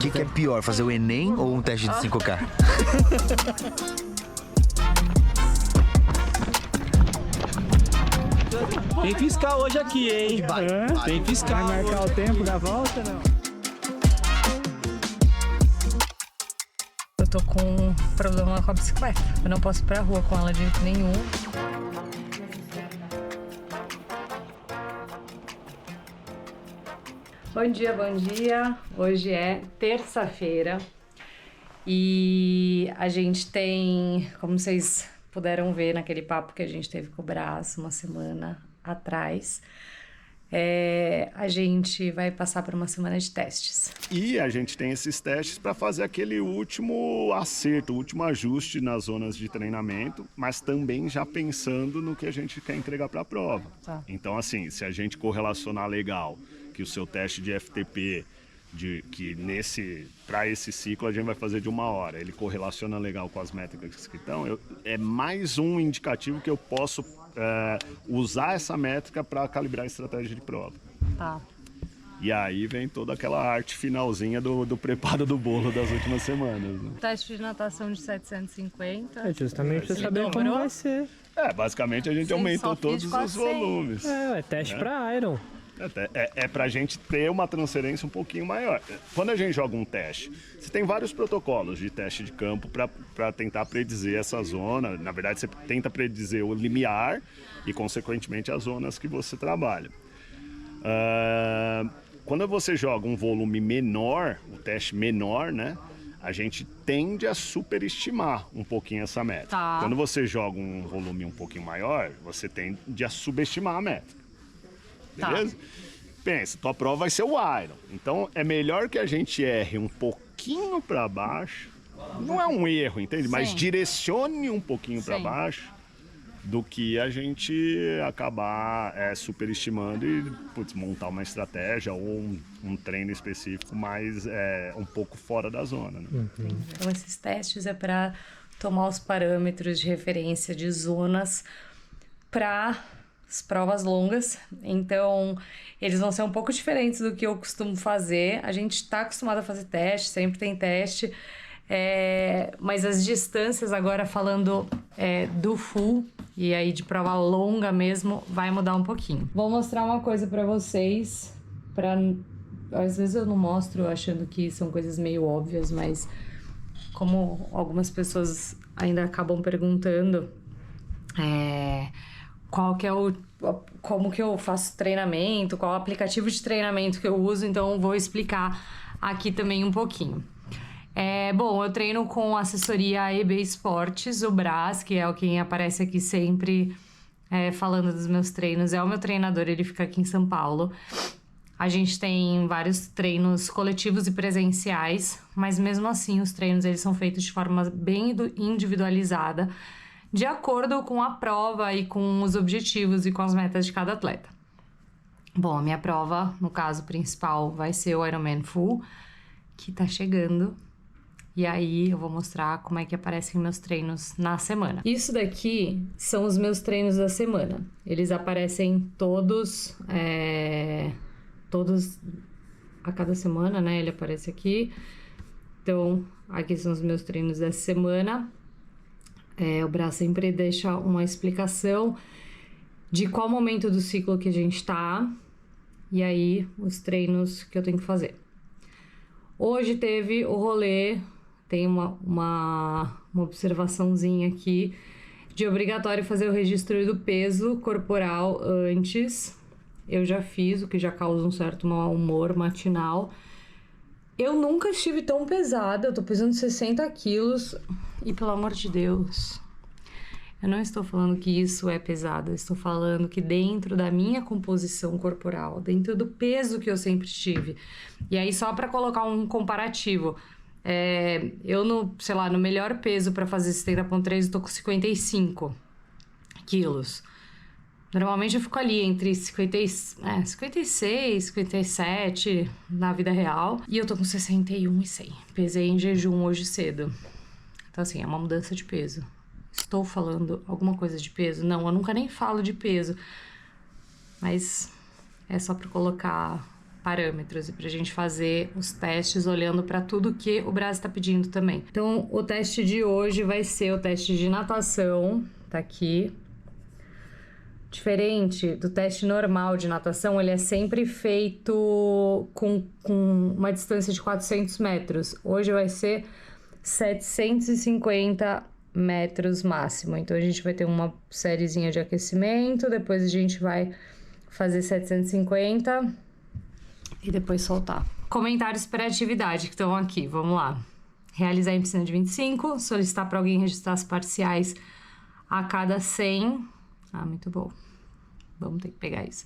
O que é pior, fazer o Enem ou um teste de 5K? Tem fiscal hoje aqui, hein? Tem fiscal. Vai marcar o tempo da volta, não? Eu tô com um problema com a bicicleta. Eu não posso ir pra rua com ela de jeito nenhum. Bom dia, bom dia. Hoje é terça-feira e a gente tem, como vocês puderam ver naquele papo que a gente teve com o Brás uma semana atrás, a gente vai passar por uma semana de testes. E a gente tem esses testes para fazer aquele último acerto, o último ajuste nas zonas de treinamento, mas também já pensando no que a gente quer entregar para a prova. Tá. Então, assim, se a gente correlacionar legal que o seu teste de FTP, que para esse ciclo a gente vai fazer de 1 hora, ele correlaciona legal com as métricas que estão, é mais um indicativo que eu posso usar essa métrica para calibrar a estratégia de prova. Tá. E aí vem toda aquela arte finalzinha do preparo do bolo das últimas semanas. Né? Teste de natação de 750. É justamente pra saber como dobrou? vai ser. Basicamente a gente Sim, aumentou só fiz todos de os 400. volumes. É teste pra Iron. É pra gente ter uma transferência um pouquinho maior. Quando a gente joga um teste, você tem vários protocolos de teste de campo para tentar predizer essa zona. Na verdade, você tenta predizer o limiar e, consequentemente, as zonas que você trabalha. Quando você joga um volume menor, o teste menor, né? A gente tende a superestimar um pouquinho essa métrica. Tá. Quando você joga um volume um pouquinho maior, você tende a subestimar a métrica. Beleza? Tá. Pensa, tua prova vai ser o Iron. Então é melhor que a gente erre um pouquinho para baixo. Não é um erro, entende? Sim. Mas direcione um pouquinho para baixo do que a gente acabar superestimando e montar uma estratégia ou um treino específico mais um pouco fora da zona. Né? Então esses testes é para tomar os parâmetros de referência de zonas para as provas longas, então eles vão ser um pouco diferentes do que eu costumo fazer. A gente está acostumado a fazer teste, sempre tem teste, mas as distâncias agora falando do full e aí de prova longa mesmo vai mudar um pouquinho. Vou mostrar uma coisa para vocês, às vezes eu não mostro achando que são coisas meio óbvias, mas como algumas pessoas ainda acabam perguntando, qual que é como que eu faço treinamento, qual aplicativo de treinamento que eu uso, então vou explicar aqui também um pouquinho. Bom, eu treino com a assessoria EB Esportes, o Brás, que é quem aparece aqui sempre falando dos meus treinos, é o meu treinador, ele fica aqui em São Paulo. A gente tem vários treinos coletivos e presenciais, mas mesmo assim os treinos eles são feitos de forma bem individualizada, de acordo com a prova e com os objetivos e com as metas de cada atleta. Bom, a minha prova, no caso principal, vai ser o Ironman Full, que tá chegando. E aí eu vou mostrar como é que aparecem meus treinos na semana. Isso daqui são os meus treinos da semana. Eles aparecem todos a cada semana, né? Ele aparece aqui. Então, aqui são os meus treinos dessa semana. O Brás sempre deixa uma explicação de qual momento do ciclo que a gente tá e aí os treinos que eu tenho que fazer. Hoje teve o rolê, tem uma observaçãozinha aqui de obrigatório fazer o registro do peso corporal antes. Eu já fiz, o que já causa um certo mau humor matinal. Eu nunca estive tão pesada, eu tô pesando 60 quilos e, pelo amor de Deus, eu não estou falando que isso é pesado, eu estou falando que dentro da minha composição corporal, dentro do peso que eu sempre tive, e aí só para colocar um comparativo, eu no melhor peso para fazer 70.3 eu tô com 55 quilos. Normalmente eu fico ali entre 56, 57 na vida real. E eu tô com 61 e 100. Pesei em jejum hoje cedo. Então assim, é uma mudança de peso. Estou falando alguma coisa de peso? Não, eu nunca nem falo de peso. Mas é só pra colocar parâmetros e pra gente fazer os testes olhando para tudo que o braço está pedindo também. Então, o teste de hoje vai ser o teste de natação, tá aqui. Diferente do teste normal de natação, ele é sempre feito com uma distância de 400 metros. Hoje vai ser 750 metros máximo. Então, a gente vai ter uma sériezinha de aquecimento, depois a gente vai fazer 750 e depois soltar. Comentários para atividade que estão aqui, vamos lá. Realizar em piscina de 25, solicitar para alguém registrar as parciais a cada 100. Ah, muito bom. Vamos ter que pegar isso.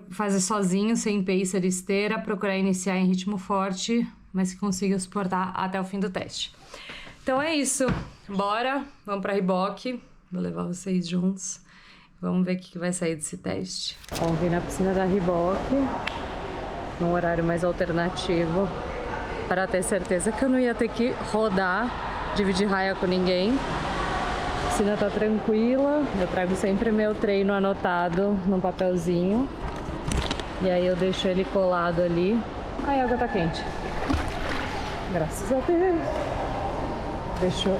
Fazer sozinho, sem pacer e esteira, procurar iniciar em ritmo forte, mas que consiga suportar até o fim do teste. Então é isso. Bora, vamos para Riboc. Vou levar vocês juntos. Vamos ver o que vai sair desse teste. Vamos vir na piscina da Riboc, num horário mais alternativo, para ter certeza que eu não ia ter que rodar, dividir raia com ninguém. A piscina tá tranquila, eu trago sempre meu treino anotado num papelzinho. E aí eu deixo ele colado ali. Ai, a água tá quente. Graças a Deus. Deixou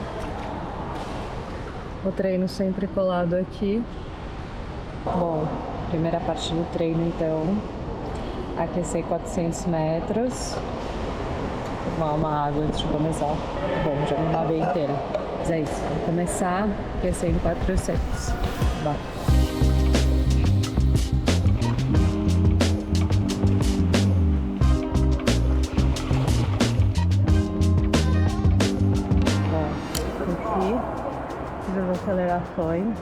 o treino sempre colado aqui. Bom, primeira parte do treino então, aquecer 400 metros, tomar uma água antes de começar. Bom, já não lavei inteira, mas é isso, vou começar aquecendo 400. Bora. Fiz as acelerações,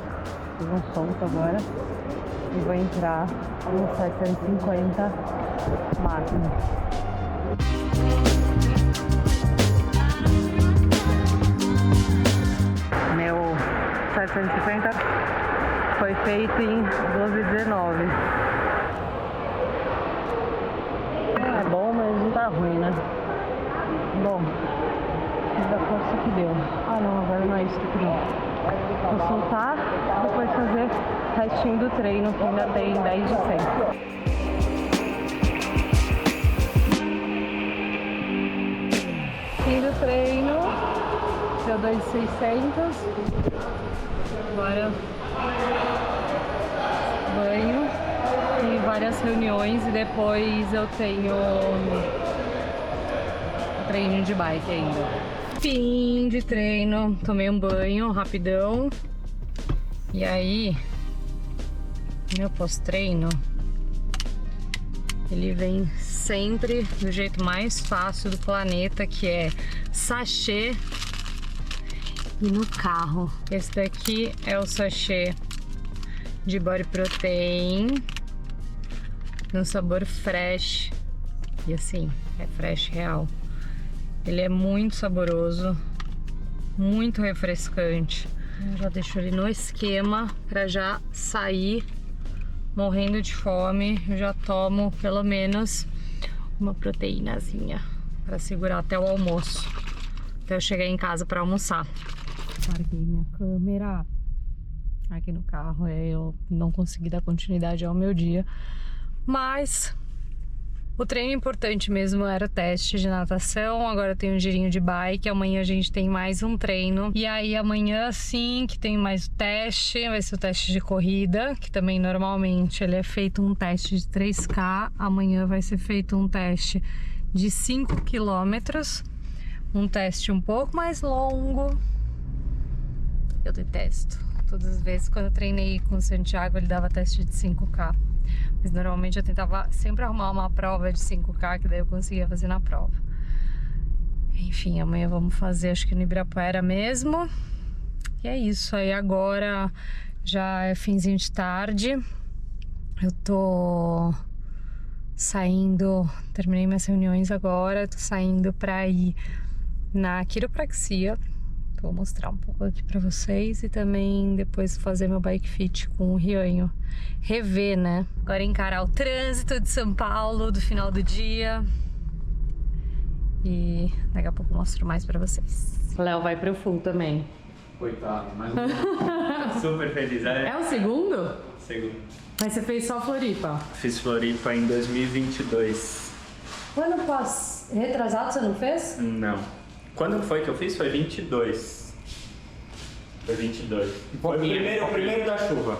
fiz um solto agora e vou entrar no 750 máximo. Meu 750 foi feito em 12:19. É bom, mas não tá ruim, né? Bom, fiz a força que deu. Ah não, agora não é isso que não. Vou soltar, depois fazer o restinho do treino, que ainda tem 10 de 100. Fim do treino, deu 2.600. Agora banho e várias reuniões e depois eu tenho treino de bike ainda. Fim de treino, tomei um banho rapidão. E aí, meu pós-treino, ele vem sempre do jeito mais fácil do planeta, que é sachê e no carro. Esse daqui é o sachê de Body Protein, no sabor fresh. E assim, é fresh real. Ele é muito saboroso, muito refrescante. Eu já deixo ele no esquema para já sair morrendo de fome. Eu já tomo pelo menos uma proteínazinha para segurar até o almoço, até eu chegar em casa para almoçar. Larguei minha câmera aqui no carro, eu não consegui dar continuidade ao meu dia, mas o treino importante mesmo era o teste de natação. Agora tem um girinho de bike. Amanhã a gente tem mais um treino. E aí amanhã sim que tem mais o teste. Vai ser o teste de corrida, que também normalmente ele é feito um teste de 3K. Amanhã vai ser feito um teste de 5 km. Um teste um pouco mais longo. Eu detesto. Todas as vezes quando eu treinei com o Santiago, ele dava teste de 5K. Mas normalmente eu tentava sempre arrumar uma prova de 5K, que daí eu conseguia fazer na prova. Enfim, amanhã vamos fazer, acho que no Ibirapuera mesmo. E é isso, aí agora já é finzinho de tarde. Eu tô saindo, terminei minhas reuniões agora, tô saindo pra ir na quiropraxia. Vou mostrar um pouco aqui pra vocês e também depois fazer meu bike fit com o Rianho. Rever, né? Agora encarar o trânsito de São Paulo do final do dia. E daqui a pouco eu mostro mais pra vocês. O Léo vai pro full também. Coitado, mas super feliz. É o segundo? Segundo. Mas você fez só Floripa. Fiz Floripa em 2022. Quando retrasado você não fez? Não. Quando foi que eu fiz? Foi 22. Foi 22. Foi o primeiro da chuva.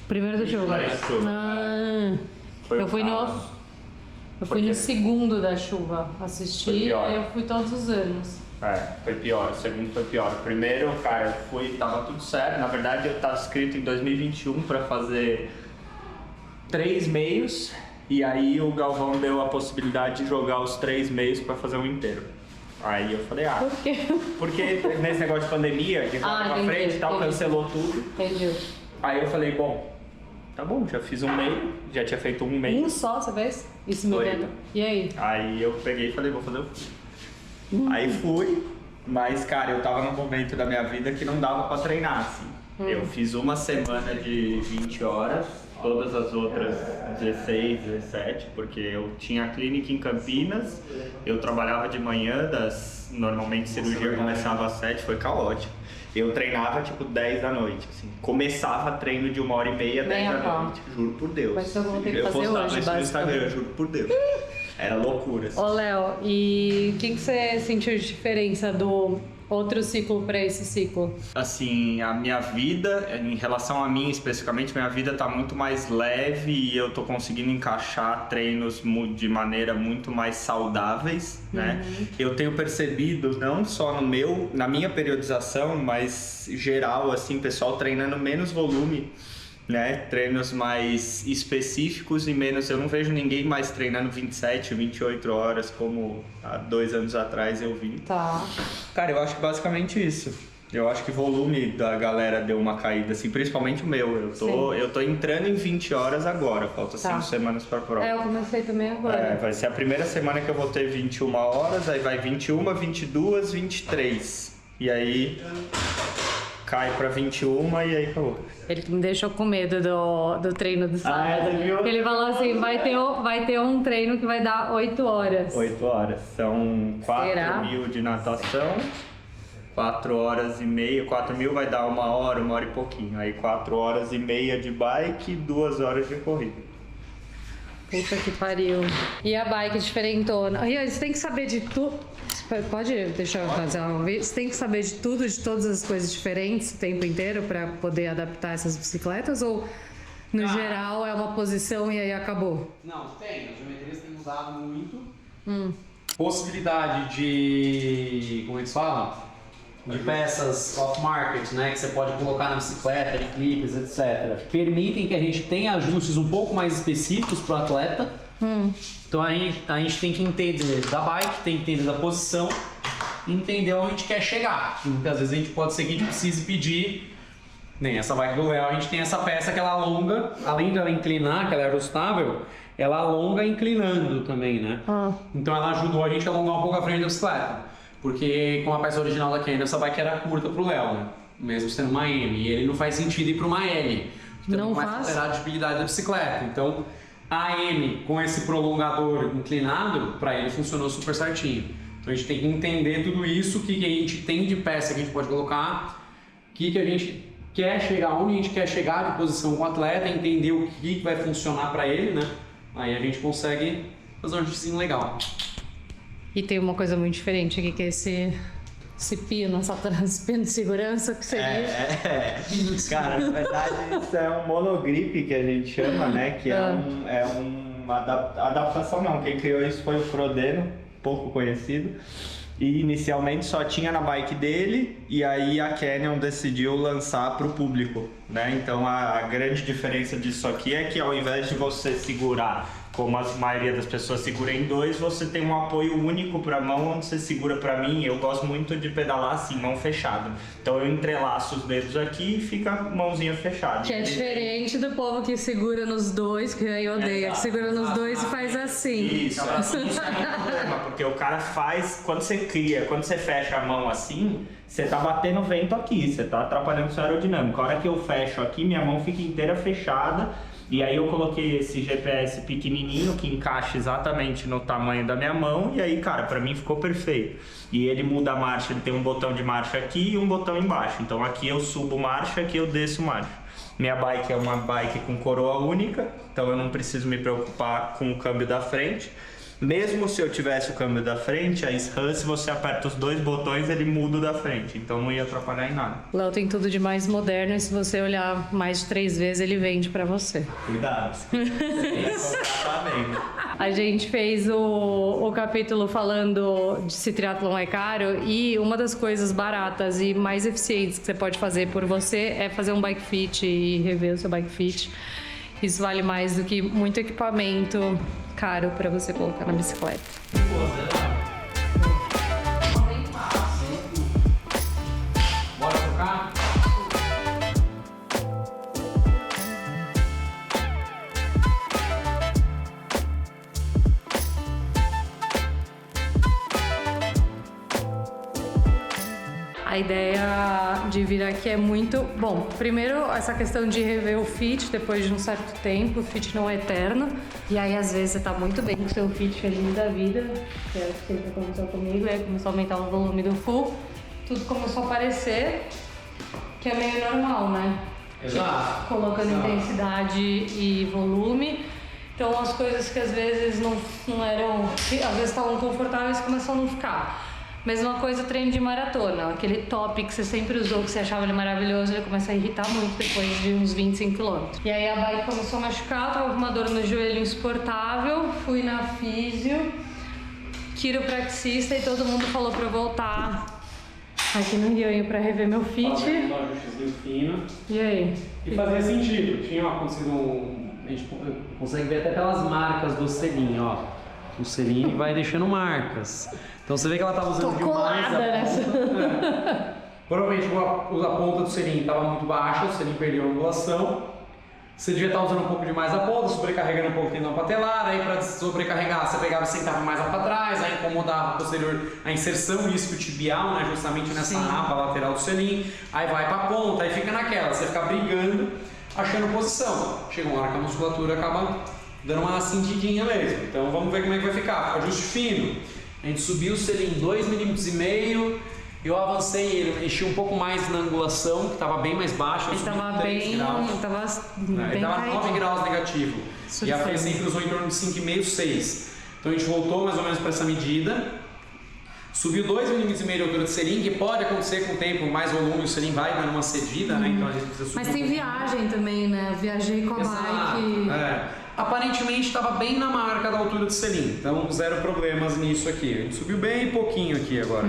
Primeiro da chuva. Da chuva. Ah, Foi eu o fui caos. eu fui no segundo da chuva Foi assistir, pior. aí eu fui todos os anos. Foi pior, o segundo foi pior. O primeiro, cara, eu fui, tava tudo certo. Na verdade, eu tava inscrito em 2021 pra fazer 3 meios. E aí o Galvão deu a possibilidade de jogar os 3 meios pra fazer um inteiro. Aí eu falei, Por quê? porque nesse negócio de pandemia, de roda pra entendi, frente e tal, entendi. cancelou tudo. Entendi. Aí eu falei, bom, tá bom, já fiz um meio, já tinha feito um meio. Um só, você fez? Isso me Floripa. engano. E aí? Aí eu peguei e falei, vou fazer o full. Aí fui, mas cara, eu tava num momento da minha vida que não dava pra treinar, assim. Eu fiz uma semana de 20 horas, todas as outras 16, 17, porque eu tinha a clínica em Campinas, eu trabalhava de manhã, normalmente a cirurgia começava às 7, foi caótico. Eu treinava tipo 10 da noite, assim. Começava treino de 1h30, 10 Meia da pau. noite, juro por Deus. Mas eu vou ter que Eu fazer postava hoje, isso no Instagram, basicamente. juro por Deus. Era loucura, assim. Ô, Léo, e o que você sentiu de diferença do outro ciclo para esse ciclo? Assim, a minha vida, em relação a mim especificamente, minha vida tá muito mais leve e eu tô conseguindo encaixar treinos de maneira muito mais saudáveis, né? Eu tenho percebido, não só na minha periodização, mas geral, assim, pessoal treinando menos volume, né? Treinos mais específicos e menos... Eu não vejo ninguém mais treinando 27, 28 horas como há 2 anos atrás eu vi. Tá. Cara, eu acho que basicamente isso. Eu acho que o volume da galera deu uma caída, assim, principalmente o meu. Eu tô entrando em 20 horas agora, falta 5 semanas pra prova. Eu comecei também agora. Vai ser a primeira semana que eu vou ter 21 horas, aí vai 21, 22, 23. E aí cai pra 21 e aí acabou. Ele me deixou com medo do treino do sábado. você viu? Ele falou assim, vai ter um treino que vai dar 8 horas. 8 horas. São 4.000 de natação, 4 horas e meia. 4.000 vai dar 1 hora, 1 hora e pouquinho. Aí 4 horas e meia de bike e 2 horas de corrida. Puta que pariu. E a bike diferentona. Rian, você tem que saber de tudo. Pode deixar eu fazer uma vez? Você tem que saber de tudo, de todas as coisas diferentes o tempo inteiro pra poder adaptar essas bicicletas? Ou, no geral, é uma posição e aí acabou? Não, tem. As geometrias têm usado muito. Possibilidade de... como é que se fala? De peças off-market, né? Que você pode colocar na bicicleta, de clipes, etc. Permitem que a gente tenha ajustes um pouco mais específicos para o atleta. Então a gente tem que entender da bike, tem que entender da posição, entender onde a gente quer chegar. E muitas vezes a gente pode ser que a gente precise pedir, nem essa bike do Léo, a gente tem essa peça que ela alonga, além dela inclinar, que ela é ajustável, ela alonga inclinando também, né? Então ela ajudou a gente a alongar um pouco a frente da bicicleta. Porque com a peça original da Canyon, essa bike era curta pro Léo, né? Mesmo sendo uma M, e ele não faz sentido ir para uma L, que também Não vai faz? alterar a durabilidade da bicicleta. Então a M com esse prolongador inclinado, para ele funcionou super certinho. Então a gente tem que entender tudo isso, o que a gente tem de peça que a gente pode colocar, o que a gente quer chegar, onde a gente quer chegar de posição com o atleta, entender o que vai funcionar para ele, né? Aí a gente consegue fazer um ajustezinho legal. E tem uma coisa muito diferente aqui, que é esse pino, esse pino de segurança que seria. Cara, na verdade isso é um monogrip que a gente chama, né? Que é uma adaptação não. Quem criou isso foi o Frodeno, pouco conhecido. E inicialmente só tinha na bike dele e aí a Canyon decidiu lançar para o público, né? Então a grande diferença disso aqui é que ao invés de você segurar como a maioria das pessoas segura em 2, você tem um apoio único para a mão, onde você segura. Para mim, eu gosto muito de pedalar assim, mão fechada. Então eu entrelaço os dedos aqui e fica mãozinha fechada. Que é diferente do povo que segura nos dois, que aí odeia, que segura nos dois e faz assim. Isso é um problema, porque o cara faz, quando você fecha a mão assim, você tá batendo vento aqui, você tá atrapalhando o seu aerodinâmico. A hora que eu fecho aqui, minha mão fica inteira fechada E aí eu coloquei esse GPS pequenininho que encaixa exatamente no tamanho da minha mão e aí, cara, pra mim ficou perfeito. E ele muda a marcha, ele tem um botão de marcha aqui e um botão embaixo. Então aqui eu subo marcha, aqui eu desço marcha. Minha bike é uma bike com coroa única, então eu não preciso me preocupar com o câmbio da frente. Mesmo se eu tivesse o câmbio da frente, a SRAM, se você aperta os 2 botões, ele muda o da frente, então não ia atrapalhar em nada. O Léo tem tudo de mais moderno e se você olhar mais de 3 vezes, ele vende pra você. Cuidado. A gente fez o capítulo falando de se triatlon é caro e uma das coisas baratas e mais eficientes que você pode fazer por você é fazer um bike fit e rever o seu bike fit. Isso vale mais do que muito equipamento caro para você colocar na bicicleta. Bora tocar? A ideia de vir aqui é muito... Bom, primeiro, essa questão de rever o fit depois de um certo tempo. O fit não é eterno. E aí, às vezes, você tá muito bem com o seu fit, feliz da vida. Que é o que sempre aconteceu comigo. E aí começou a aumentar o volume do full. Tudo começou a aparecer, que é meio normal, né? Exato. Colocando intensidade e volume. Então, as coisas que às vezes não eram... que às vezes estavam confortáveis, começam a não ficar. Mesma coisa, treino de maratona. Aquele top que você sempre usou, que você achava ele maravilhoso, ele começa a irritar muito depois de uns 25 km. E aí a bike começou a machucar, tava com uma dor no joelho insuportável, fui na físio, quiropraxista e todo mundo falou pra eu voltar aqui no Rio pra rever meu fit. Um ajustezinho fino. E aí? E fazia sentido. Tinha acontecido a gente consegue ver até pelas marcas do selinho, ó. O selinho vai deixando marcas. Então você vê que ela estava usando demais a ponta. Provavelmente a ponta do selim estava muito baixa, o selim perdeu a angulação. Você devia estar usando um pouco demais a ponta, sobrecarregando um pouco o tendão patelar. Aí para sobrecarregar, você pegava e sentava mais lá para trás, aí incomodava posterior a inserção isquiotibial, né, justamente nessa aba lateral do selim. Aí vai para a ponta, aí fica naquela, você fica brigando, achando posição. Chega uma hora que a musculatura acaba dando uma cintidinha mesmo. Então vamos ver como é que vai ficar. Ajuste fino. A gente subiu o selim 2,5 mm, eu avancei ele, mexi um pouco mais na angulação, que estava bem mais baixo. Ele estava bem, graus. Ele estava 9 graus negativo. E a frente sempre usou em torno de 5,5, 6. Então a gente voltou mais ou menos para essa medida. Subiu 2,5 mm de altura de selim, que pode acontecer com o tempo, mais volume, o selim vai dando uma cedida, né? Então a gente precisa subir. Mas tem viagem também, né? Viajei com a bike. Aparentemente estava bem na marca da altura do selim, então zero problemas nisso aqui. A gente subiu bem pouquinho aqui agora.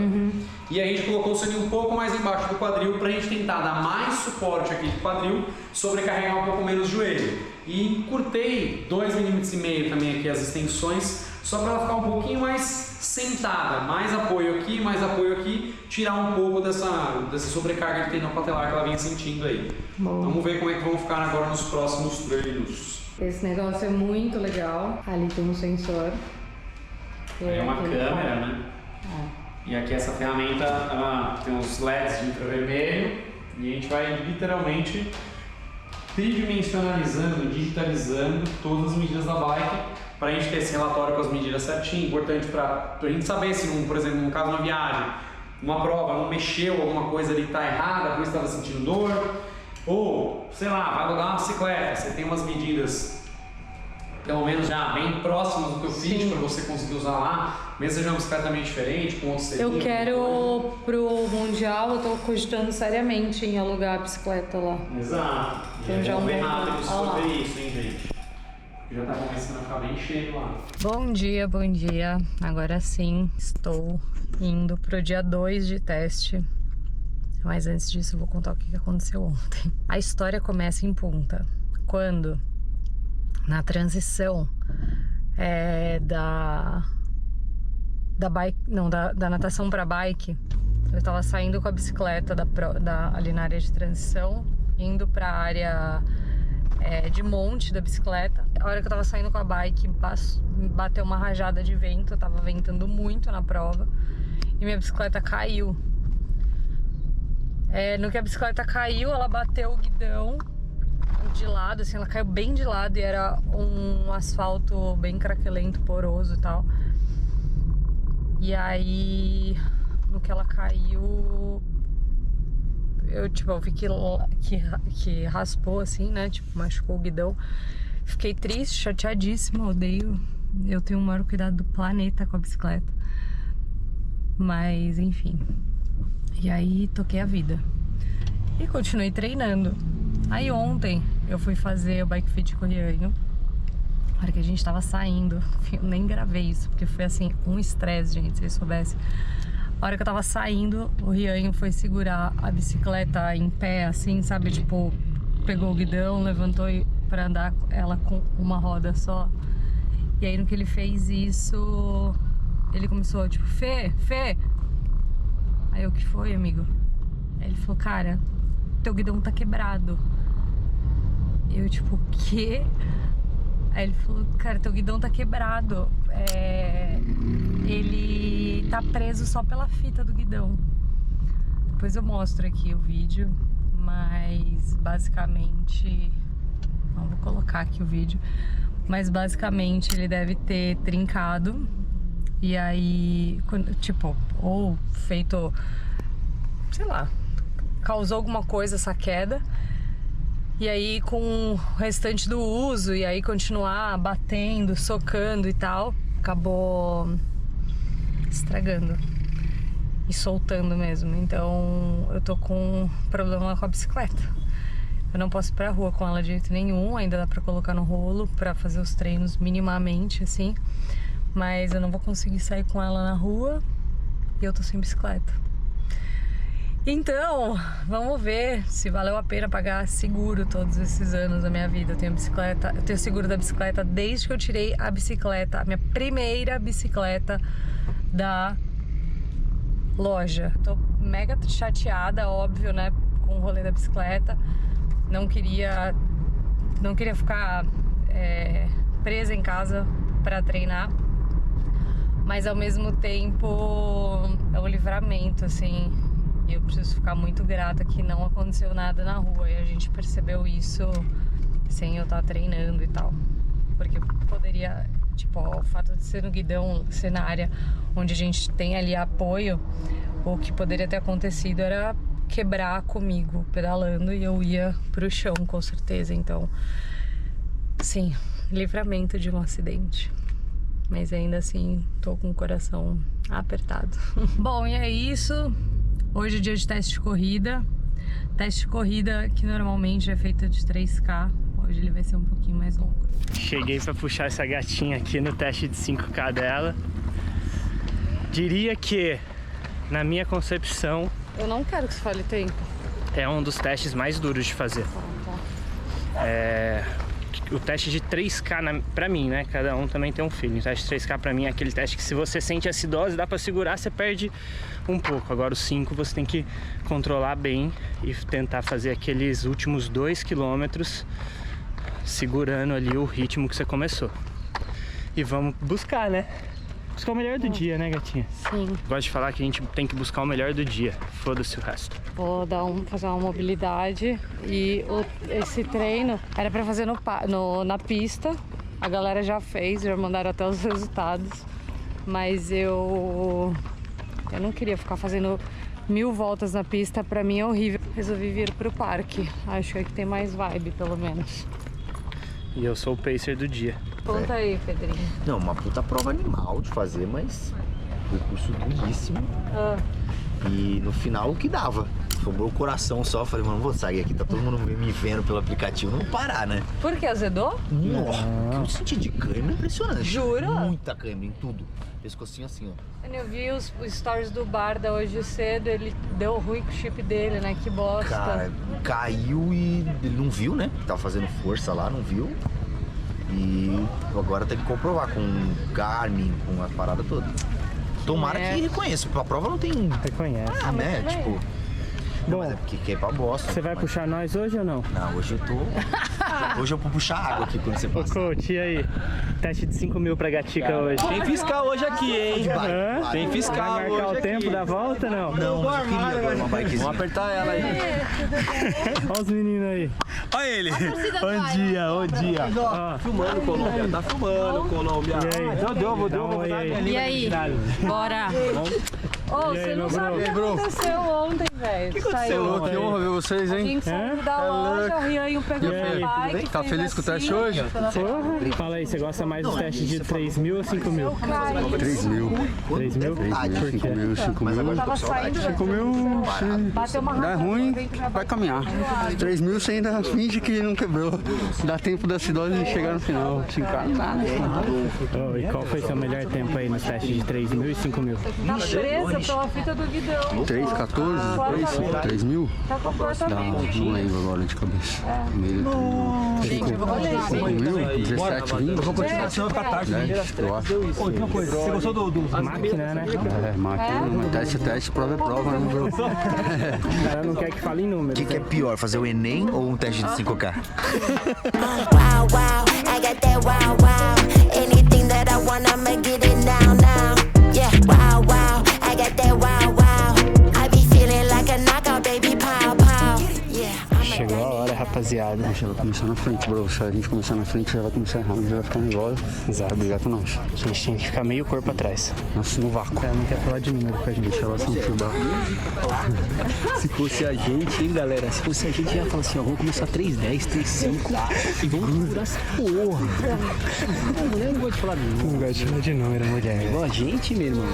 E aí a gente colocou o selim um pouco mais embaixo do quadril para a gente tentar dar mais suporte aqui do quadril, sobrecarregar um pouco menos o joelho. E curtei 2,5 mm também aqui as extensões, só para ela ficar um pouquinho mais sentada, mais apoio aqui, tirar um pouco dessa sobrecarga de tendão patelar que ela vinha sentindo aí. Bom. Vamos ver como é que vão ficar agora nos próximos treinos. Esse negócio é muito legal. Ali tem um sensor. É uma câmera, né? E aqui essa ferramenta, ela tem uns LEDs de infravermelho e a gente vai literalmente tridimensionalizando, digitalizando todas as medidas da bike para a gente ter esse relatório com as medidas certinho. Importante para a gente saber se, por exemplo, no caso de uma viagem, uma prova, não mexeu alguma coisa ali que está errada, por isso estava sentindo dor. Ou, sei lá, vai alugar uma bicicleta, você tem umas medidas pelo menos já bem próximas do teu fit para você conseguir usar lá, mesmo seja uma bicicleta meio diferente, com outro selinho. Eu quero pro Mundial, eu tô cogitando seriamente em alugar a bicicleta lá. Exato. Então já vamos ver um rápido bom- sobre isso, hein, gente? Já tá começando a ficar bem cheio lá. Bom dia. Agora sim, estou indo pro dia 2 de teste. Mas antes disso, eu vou contar o que aconteceu ontem. A história começa em Punta, quando, na transição da natação para bike, eu estava saindo com a bicicleta ali na área de transição, indo para a área de monte da bicicleta. A hora que eu estava saindo com a bike, bateu uma rajada de vento, eu estava ventando muito na prova, e minha bicicleta caiu. No que a bicicleta caiu, ela bateu o guidão de lado, assim, ela caiu bem de lado e era um asfalto bem craquelento, poroso e tal. E aí, no que ela caiu, eu vi que raspou, assim, né? Tipo, machucou o guidão. Fiquei triste, chateadíssima, odeio. Eu tenho o maior cuidado do planeta com a bicicleta. Mas, enfim. E aí, toquei a vida. E continuei treinando. Aí ontem, eu fui fazer o bike fit com o Rianho. Na hora que a gente tava saindo, eu nem gravei isso, porque foi assim, um estresse, gente, se vocês soubessem. A hora que eu tava saindo, o Rianho foi segurar a bicicleta em pé, assim, sabe? Tipo, pegou o guidão, levantou pra andar ela com uma roda só. E aí, no que ele fez isso, ele começou, tipo, Fê. Aí eu, o que foi, amigo? Aí ele falou, cara, teu guidão tá quebrado. Eu, tipo, o quê? Aí ele falou, cara, teu guidão tá quebrado. Ele tá preso só pela fita do guidão. Depois eu mostro aqui o vídeo, mas basicamente... Não, vou colocar aqui o vídeo. Mas basicamente ele deve ter trincado. E aí, tipo, ou feito, sei lá, causou alguma coisa essa queda. E aí com o restante do uso, e aí continuar batendo, socando e tal, acabou estragando e soltando mesmo. Então eu tô com problema com a bicicleta. Eu não posso ir pra rua com ela de jeito nenhum, ainda dá pra colocar no rolo pra fazer os treinos minimamente, assim. Mas eu não vou conseguir sair com ela na rua e eu tô sem bicicleta. Então, vamos ver se valeu a pena pagar seguro todos esses anos da minha vida. Eu tenho bicicleta, eu tenho seguro da bicicleta desde que eu tirei a bicicleta, a minha primeira bicicleta da loja. Tô mega chateada, óbvio, né, com o rolê da bicicleta. Não queria ficar presa em casa pra treinar. Mas ao mesmo tempo é um livramento, assim. E eu preciso ficar muito grata que não aconteceu nada na rua. E a gente percebeu isso sem eu estar treinando e tal. Porque poderia, tipo, o fato de ser no guidão, ser na área onde a gente tem ali apoio, o que poderia ter acontecido era quebrar comigo pedalando e eu ia pro chão, com certeza. Então, sim, livramento de um acidente. Mas ainda assim, tô com o coração apertado. Bom, e é isso. Hoje é dia de teste de corrida. Teste de corrida que normalmente é feito de 3K. Hoje ele vai ser um pouquinho mais longo. Cheguei pra puxar essa gatinha aqui no teste de 5K dela. Diria que, na minha concepção... Eu não quero que você fale tempo. É um dos testes mais duros de fazer. O teste de 3K pra mim, né? Cada um também tem um feeling. O teste de 3K pra mim é aquele teste que se você sente acidose, dá pra segurar, você perde um pouco. Agora o 5 você tem que controlar bem e tentar fazer aqueles últimos 2 km segurando ali o ritmo que você começou. E vamos buscar, né? Buscar o melhor do dia, né, gatinha? Sim. Gosto de falar que a gente tem que buscar o melhor do dia. Foda-se o resto. Vou fazer uma mobilidade e esse treino era pra fazer na pista. A galera já fez, já mandaram até os resultados. Mas eu não queria ficar fazendo 1000 voltas na pista, pra mim é horrível. Resolvi vir pro parque. Acho que aqui tem mais vibe, pelo menos. E eu sou o pacer do dia. Conta aí, Pedrinho. Não, uma puta prova animal de fazer, mas percurso duríssimo. E no final o que dava. Sobrou o coração só, falei, mano, não vou sair aqui, tá todo mundo me vendo pelo aplicativo, não vou parar, né? Por que azedou? Nossa, o que eu senti de cãibra é impressionante. Jura? Muita cãibra em tudo. Pescocinho assim, ó. Eu vi os stories do Barda hoje cedo, ele deu ruim com o chip dele, né? Que bosta. Cara, caiu e ele não viu, né? Tava fazendo força lá, não viu. E agora tem que comprovar com o Garmin, com a parada toda. Tomara que reconheça, porque a prova não tem... Reconhece. Ah, mas né? também. Tipo... Bom, mas é porque quer ir pra bosta. você vai puxar nós hoje ou não? Não, hoje eu tô... Hoje eu vou puxar água aqui quando você Ô, passa. coach, e aí? Teste de 5 mil pra Gatica hoje. Tem fiscal hoje aqui, hein? Hã? Tem fiscal Vai marcar hoje o tempo aqui. da volta, não? Não, mas eu queria agora uma bikezinha. Vamos apertar ela aí. Olha os meninos aí. Olha ele. Bom dia, bom dia. Ó, Filmando, Colômbia. Tá filmando, Colômbia. e aí? Vou Dá um oi aí. E aí? Bora! Ô, E aí, você não meu sabe o que bro? aconteceu ontem, velho. O que Ô, que honra ver A vocês, hein? gente saiu da loja, o Rianho pegou E aí? meu bike. Tá fez feliz com o teste assim. hoje? Porra. Fala aí, você gosta mais dos testes de 3 mil ou 5 mil? 3 mil. 3 mil? Por quê? 5 mil, 5 Mas mil. agora eu tô com saudade. 5 mil, Bateu uma dá ruim, vai caminhar. 3 mil você ainda finge que não quebrou. Dá tempo da acidose chegar no final. 5K não dá, né? Oh, e qual foi seu melhor tempo aí nos testes de 3 mil e 5 mil? Tá presa pela fita do guidão. 3, 14, 3 mil? Tá Dá, completamente. não lembro agora de cabeça. 5 mil, 17, 20. Eu vou continuar, senão vai ficar tarde. 10, eu acho. Última coisa, você gostou do Máquina, né? É, máquina, mas teste é teste, prova é prova, né, bro? O cara não quer que fale em O números. que é pior, fazer o Enem ou um teste de 5K? Wow, wow, I got that wow, wow. Anything that I want, I'ma get it now, now. Yeah, wow, wow, I got that wow, wow. I be feeling like a knockout, baby, pow, pow. Yeah, Chegou a hora, rapaziada. Já vai começar na frente, bro. Se a gente começar na frente, já vai começar errado, já vai ficar nervoso. Exato. Obrigado por nós. A gente tem que ficar meio corpo atrás. Nossa, no vácuo. O cara não quer falar de número com a gente. Deixa ela sentir o barco. Se fosse a gente, hein, galera? Se fosse a gente, ia falar assim, ó, vamos começar 3,10, 3,5 e vamos segurar essa porra. A mulher não gosta de falar de número. Não gosta de falar de número, mulher. Igual a gente, meu irmão.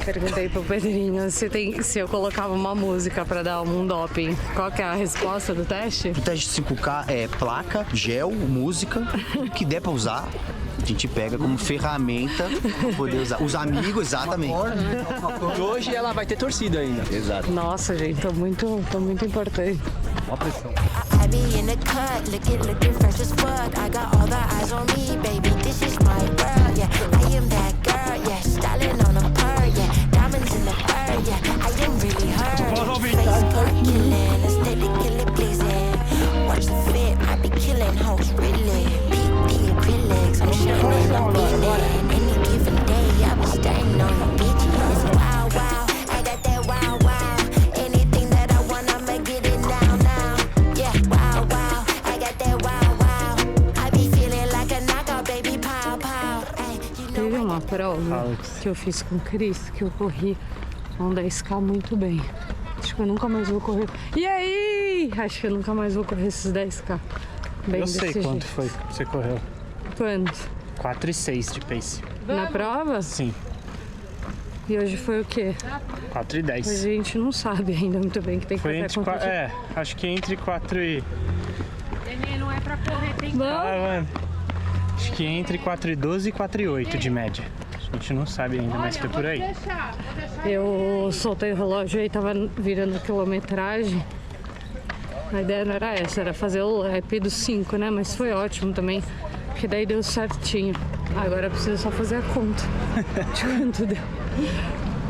Perguntei pro Pedrinho se eu colocava uma música pra dar um doping. Qual que é a resposta do teste? O teste de 5K é placa, gel, música, o que der pra usar. A gente pega como ferramenta pra poder usar. Os amigos, exatamente. E hoje ela vai ter torcida ainda. Exato. Nossa, gente, tô muito importante. Ó a pressão. I be in the cut, looking fresh as fuck. I got all the eyes on me, baby. This is my world, yeah. I am that girl, yeah. Styling on a pearl, yeah. Diamonds in the fur, yeah. I am really her. Face card killing, aesthetic killing, pleasing. Watch the fit, I be killing hoes, really. Peep the acrylics, I'm shining, I'm beaming. Any given day, I be staying on the bitches. Wow, wow, I got that wow, wow. Anything that I want, I'ma get it now, now. Yeah, wow, wow, I got that wow, wow. I be feeling like a knockout, baby, pow, pow. Ay, you know Teve I uma prova que eu fiz com o Cris, que eu corri um 10K muito bem. Acho que eu nunca mais vou correr. E aí? Acho que eu nunca mais vou correr esses 10K. Bem Eu sei desse quanto jeito. foi que você correu. Quanto? 4,6 de pace. Na prova? Sim, E hoje foi o quê? 4,10. A gente não sabe ainda muito bem o que tem que Foi fazer entre acho que entre 4 e... Não, mano. Acho que entre 4,12 e 4,8 de média. A gente não sabe ainda, mas foi por aí. eu soltei o relógio e tava virando quilometragem. A ideia não era essa, era fazer o rap dos 5, né? Mas foi ótimo também, porque daí deu certinho. Agora eu preciso só fazer a conta de quanto deu.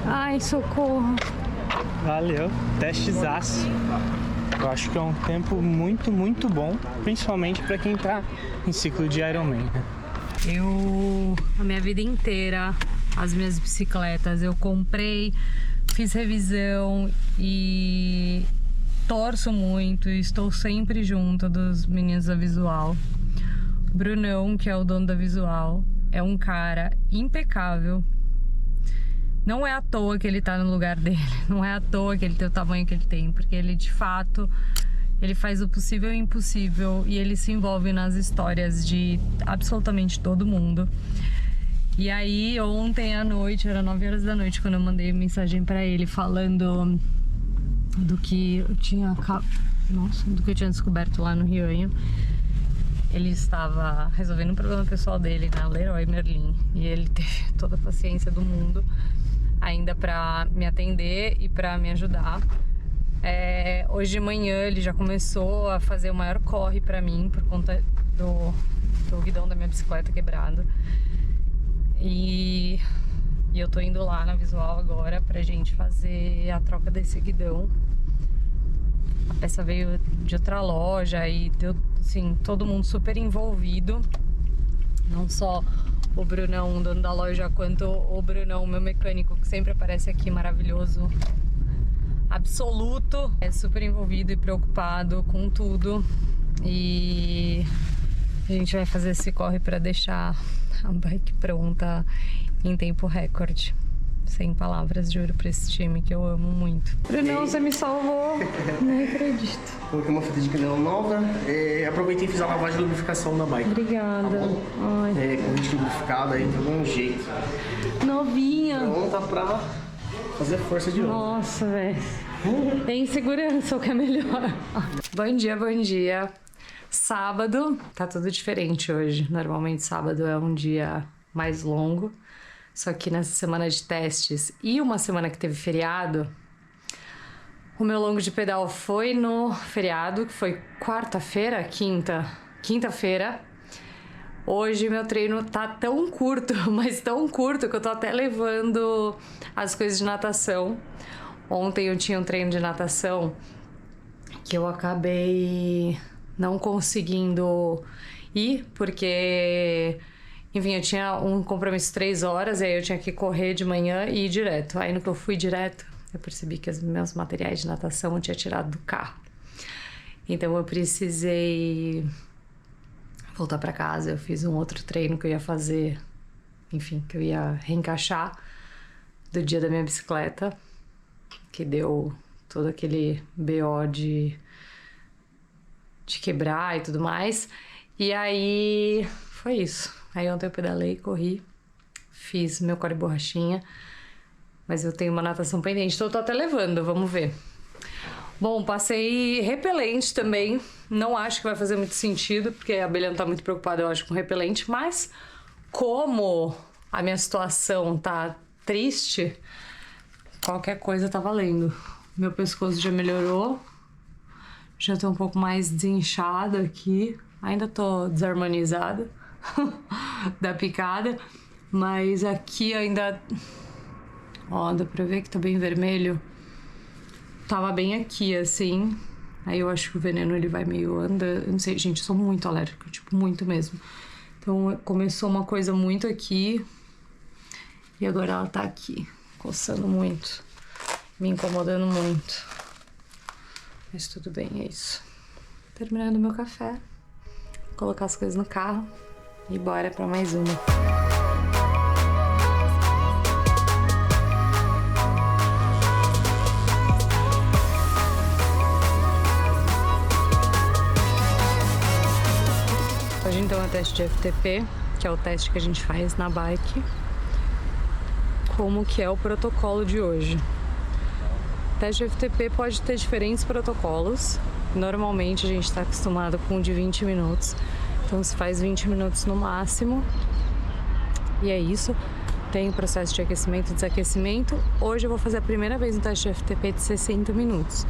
Ai, socorro. Valeu, testezaço. Eu acho que é um tempo muito, muito bom, principalmente para quem tá em ciclo de Ironman, né? A minha vida inteira, as minhas bicicletas, eu comprei, fiz revisão e torço muito, estou sempre junto dos meninos da Visual. O Brunão, que é o dono da Visual, é um cara impecável. Não é à toa que ele tá no lugar dele, não é à toa que ele tem o tamanho que ele tem, porque ele de fato, ele faz o possível e o impossível e ele se envolve nas histórias de absolutamente todo mundo. E aí ontem à noite, era 9 horas da noite, quando eu mandei mensagem pra ele falando do que eu tinha descoberto lá no Rianho. Ele estava resolvendo um problema pessoal dele na Leroy Merlin e ele teve toda a paciência do mundo ainda para me atender e para me ajudar. Hoje de manhã ele já começou a fazer o maior corre para mim por conta do guidão da minha bicicleta quebrado. E eu tô indo lá na Visual agora pra gente fazer a troca desse guidão. A peça veio de outra loja e deu, assim, todo mundo super envolvido. Não só o Brunão, dono da loja, quanto o Brunão, meu mecânico, que sempre aparece aqui, maravilhoso, absoluto. É super envolvido e preocupado com tudo. E a gente vai fazer esse corre para deixar a bike pronta em tempo recorde. Sem palavras, juro, pra esse time que eu amo muito. Brunão, você me salvou. Não acredito. Coloquei uma fita de pneu nova. Aproveitei e fiz a lavagem de lubrificação da bike. Obrigada. Ai. Corrente lubrificada aí, tá dando um jeito. Novinha. Pronta pra fazer força de novo. Nossa, velho. Tem segurança, o que é melhor. Bom dia, bom dia. Sábado, tá tudo diferente hoje. Normalmente sábado é um dia mais longo. Só que nessa semana de testes e uma semana que teve feriado, o meu longo de pedal foi no feriado, que foi quarta-feira, quinta-feira. Hoje meu treino tá tão curto, mas tão curto, que eu tô até levando as coisas de natação. Ontem eu tinha um treino de natação que eu acabei não conseguindo ir, porque... Enfim, eu tinha um compromisso 3 horas, e aí eu tinha que correr de manhã e ir direto. Aí no que eu fui direto, eu percebi que os meus materiais de natação eu tinha tirado do carro. Então eu precisei voltar para casa. Eu fiz um outro treino que eu ia fazer, enfim, que eu ia reencaixar do dia da minha bicicleta, que deu todo aquele BO de quebrar e tudo mais. E aí foi isso. Aí ontem eu pedalei, corri, fiz meu core borrachinha, mas eu tenho uma natação pendente, então eu tô até levando, vamos ver. Bom, passei repelente também, não acho que vai fazer muito sentido, porque a abelha não tá muito preocupada, eu acho, com repelente, mas como a minha situação tá triste, qualquer coisa tá valendo. Meu pescoço já melhorou, já tô um pouco mais desinchada aqui, ainda tô desarmonizada da picada, mas aqui ainda, ó, dá pra ver que tá bem vermelho. Tava bem aqui, assim. Aí eu acho que o veneno, ele vai meio andando. Eu não sei, gente, eu sou muito alérgica, tipo, muito mesmo. Então começou uma coisa muito aqui e agora ela tá aqui, coçando muito, me incomodando muito. Mas tudo bem, é isso. Terminando meu café, colocar as coisas no carro e bora pra mais uma. Hoje então é o teste de FTP, que é o teste que a gente faz na bike. Como que é o protocolo de hoje? O teste de FTP pode ter diferentes protocolos. Normalmente a gente está acostumado com um de 20 minutos. Então se faz 20 minutos no máximo. E é isso. Tem o processo de aquecimento e desaquecimento. Hoje eu vou fazer a primeira vez um teste de FTP de 60 minutos.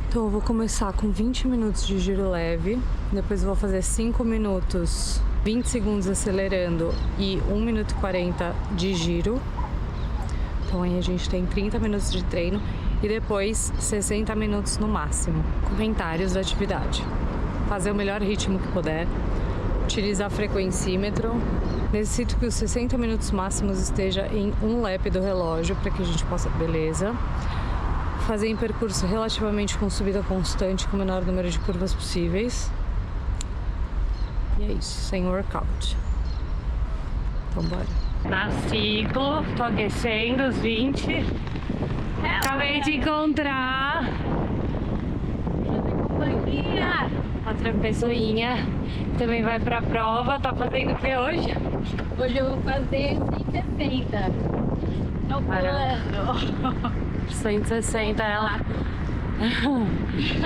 Então eu vou começar com 20 minutos de giro leve. Depois eu vou fazer 5 minutos, 20 segundos acelerando e 1 minuto e 40 de giro. Então aí a gente tem 30 minutos de treino. E depois 60 minutos no máximo. Comentários da atividade. Fazer o melhor ritmo que puder, utilizar frequencímetro. Necessito que os 60 minutos máximos esteja em um lap do relógio para que a gente possa, beleza. Fazer em percurso relativamente com subida constante, com o menor número de curvas possíveis. E é isso, sem workout. Então bora. Na ciclo, tô aquecendo os 20. Acabei de encontrar outra pessoinha que também vai pra prova. Tá fazendo o que hoje? Hoje eu vou fazer 160. É o plano. 160 ela.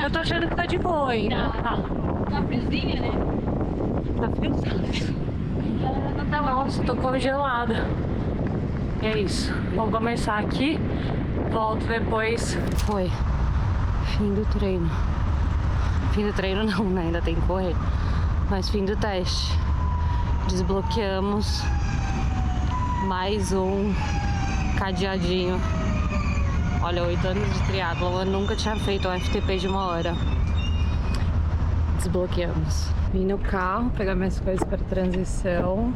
Eu tô achando que tá de boa ainda. Tá friozinha, né? Tá friozinha. Nossa, tô congelada. E é isso. Vamos começar aqui. Volto depois. Foi. Fim do treino. Fim do treino não, né? Ainda tem que correr. Mas fim do teste. Desbloqueamos mais um cadeadinho Olha, 8 anos de triatlon, eu nunca tinha feito um FTP de 1 hora. Desbloqueamos. Vim no carro pegar minhas coisas para transição.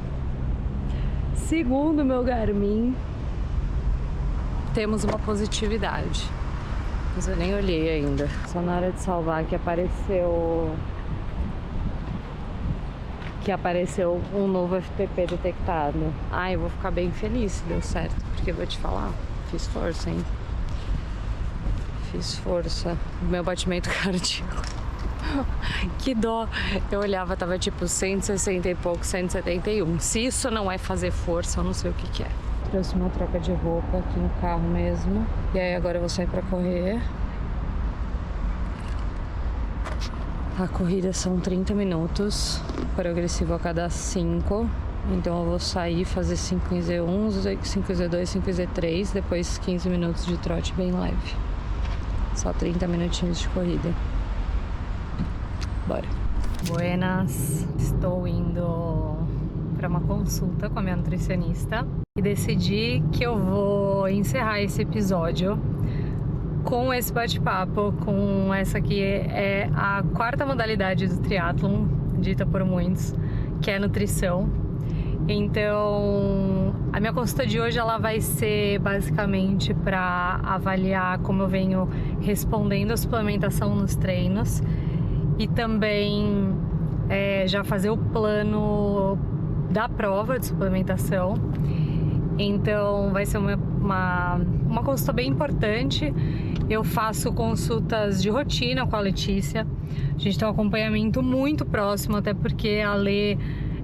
Segundo o meu Garmin, temos uma positividade. Mas eu nem olhei ainda. Só na hora de salvar que apareceu um novo FTP detectado. Eu vou ficar bem feliz se deu certo, porque eu vou te falar, fiz força, hein? Fiz força. Meu batimento cardíaco. Que dó. Eu olhava, tava tipo 160 e pouco, 171. Se isso não é fazer força, eu não sei o que que é. Trouxe uma troca de roupa aqui no carro mesmo. E aí agora eu vou sair pra correr. A corrida são 30 minutos, progressivo a cada 5. Então eu vou sair, fazer 5 em Z1, 5 em Z2, 5 em Z3, depois 15 minutos de trote bem leve. Só 30 minutinhos de corrida. Bora. Buenas. Estou indo para uma consulta com a minha nutricionista e decidi que eu vou encerrar esse episódio com esse bate-papo, com essa que é a 4ª modalidade do triatlon, dita por muitos, que é a nutrição. Então, a minha consulta de hoje ela vai ser basicamente para avaliar como eu venho respondendo a suplementação nos treinos e também já fazer o plano da prova de suplementação. Então vai ser uma consulta bem importante. Eu faço consultas de rotina com a Letícia. A gente tem um acompanhamento muito próximo, até porque a Lê